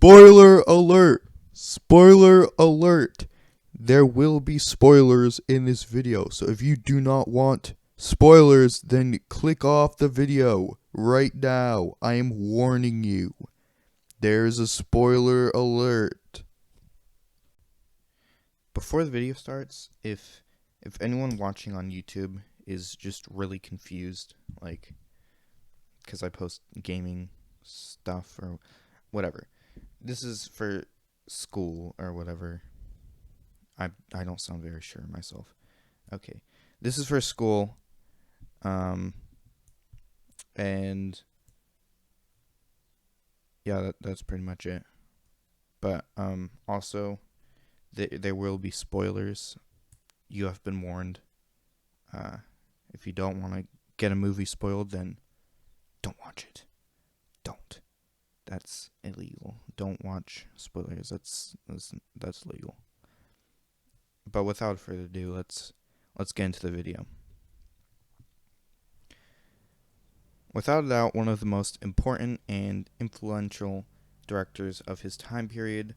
Spoiler alert! Spoiler alert! There will be spoilers in this video, so if you do not want spoilers, then click off the video right now. I am warning you. There's a spoiler alert. Before the video starts, if anyone watching on YouTube is just really confused, like, because I post gaming stuff or whatever, this is for school or whatever. I don't sound very sure myself. Okay, this is for school, and yeah, that's pretty much it. But also, there will be spoilers. You have been warned. If you don't want to get a movie spoiled, then don't watch it. Don't. That's illegal. Don't watch spoilers. That's legal. But without further ado, let's get into the video. Without a doubt, one of the most important and influential directors of his time period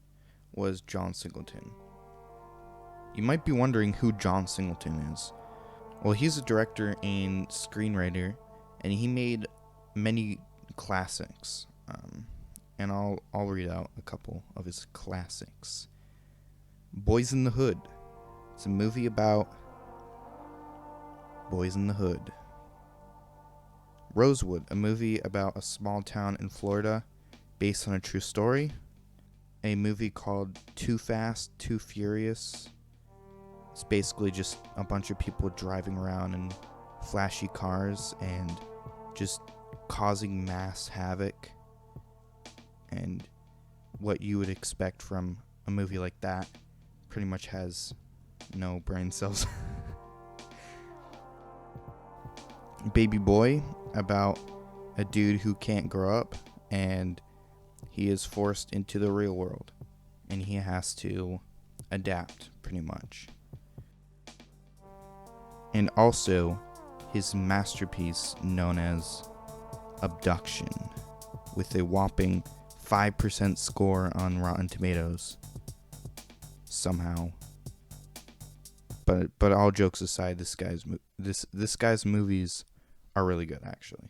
was John Singleton. You might be wondering who John Singleton is. Well, he's a director and screenwriter, and he made many classics. And I'll read out a couple of his classics. Boys in the Hood. It's a movie about boys in the hood. Rosewood, a movie about a small town in Florida based on a true story. A movie called Too Fast, Too Furious. It's basically just a bunch of people driving around in flashy cars and just causing mass havoc. And what you would expect from a movie like that pretty much has no brain cells. Baby Boy, about a dude who can't grow up and he is forced into the real world and he has to adapt pretty much. And also his masterpiece known as Abduction, with a whopping 5% score on Rotten Tomatoes somehow. But all jokes aside, this guy's movies are really good, actually.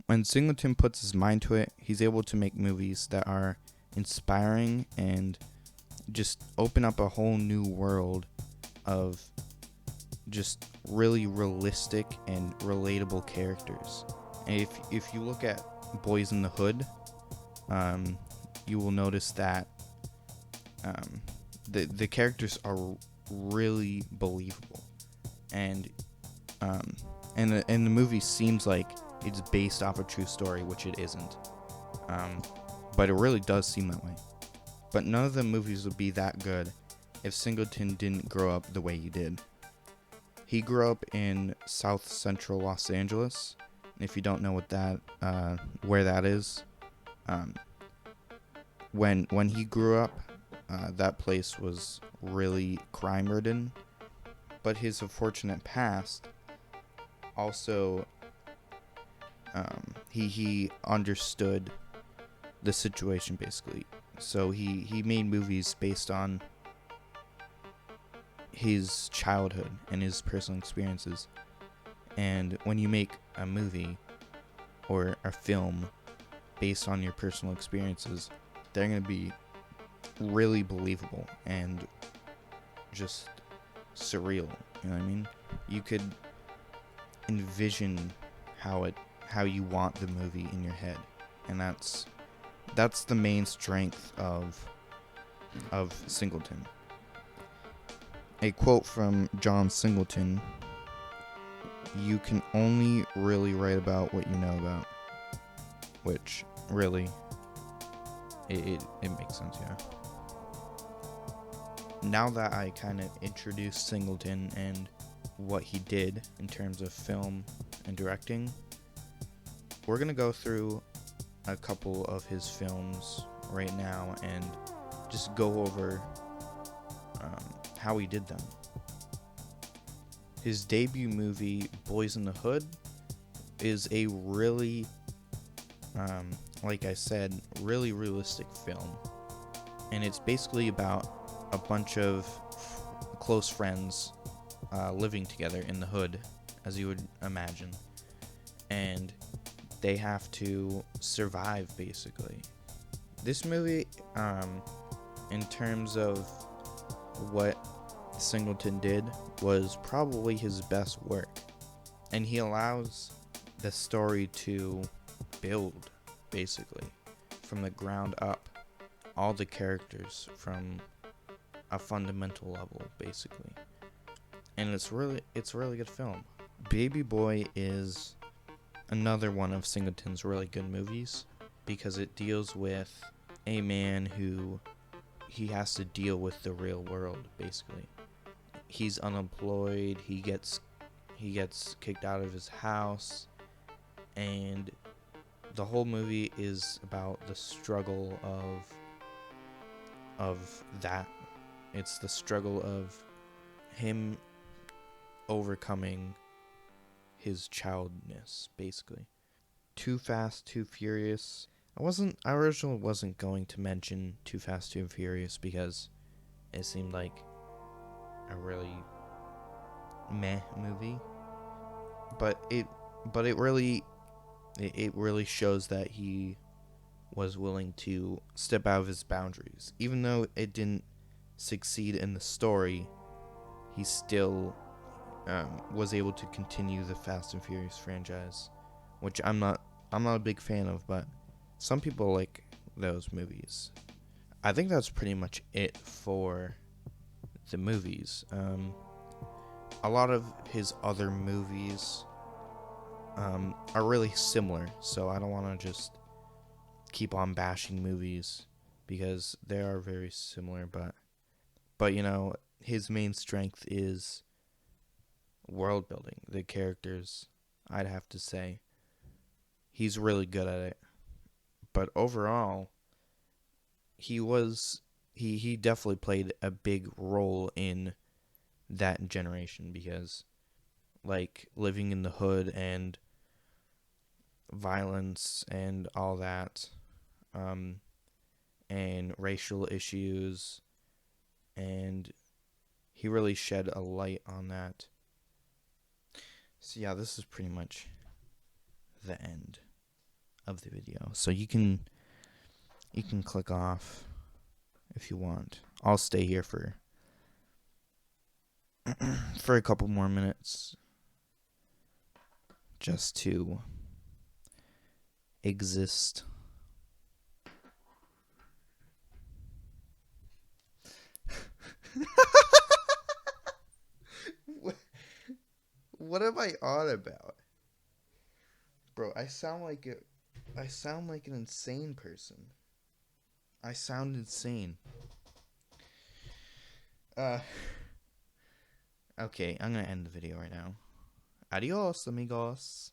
When Singleton puts his mind to it, he's able to make movies that are inspiring and just open up a whole new world of just really realistic and relatable characters. And if you look at Boys in the Hood, you will notice that the characters are really believable, and the movie seems like it's based off a true story, which it isn't, but it really does seem that way. But none of the movies would be that good if Singleton didn't grow up the way he did. He grew up in South Central Los Angeles. If you don't know where that is, when he grew up, that place was really crime-ridden, but his unfortunate past also, he understood the situation, basically. So he made movies based on his childhood and his personal experiences. And when you make a movie or a film based on your personal experiences, they're going to be really believable and just surreal. You know what I mean? You could envision how you want the movie in your head, and that's the main strength of Singleton. A quote from John Singleton: "You can only really write about what you know about," which really it makes sense, yeah. Now that I kind of introduced Singleton and what he did in terms of film and directing, we're going to go through a couple of his films right now and just go over how he did them. His debut movie, Boys in the Hood, is a really, like I said, really realistic film. and it's basically about a bunch of close friends living together in the hood, as you would imagine, and they have to survive, basically. This movie, in terms of what Singleton did, was probably his best work, and he allows the story to build, basically, from the ground up, all the characters from a fundamental level, basically. And it's a really good film. Baby Boy is another one of Singleton's really good movies because it deals with a man who he has to deal with the real world, basically. He's unemployed, he gets kicked out of his house, and the whole movie is about the struggle of that. It's the struggle of him overcoming his childness, basically. Too Fast, Too Furious. I originally wasn't going to mention Too Fast, Too Furious because it seemed like a really meh movie. But it really shows that he was willing to step out of his boundaries. Even though it didn't succeed in the story, he still was able to continue the Fast and Furious franchise, which I'm not a big fan of, but some people like those movies. I think that's pretty much it for the movies. A lot of his other movies are really similar, so I don't want to just keep on bashing movies because they are very similar, but you know, his main strength is world building, the characters. I'd have to say he's really good at it. But overall, he definitely played a big role in that generation because, like, living in the hood and violence and all that, and racial issues, and he really shed a light on that. So yeah, this is pretty much the end of the video. So you can click off if you want. I'll stay here for a couple more minutes just to exist. What am I on about? Bro, I sound like an insane person. I sound insane. Okay, I'm gonna end the video right now. Adios, amigos.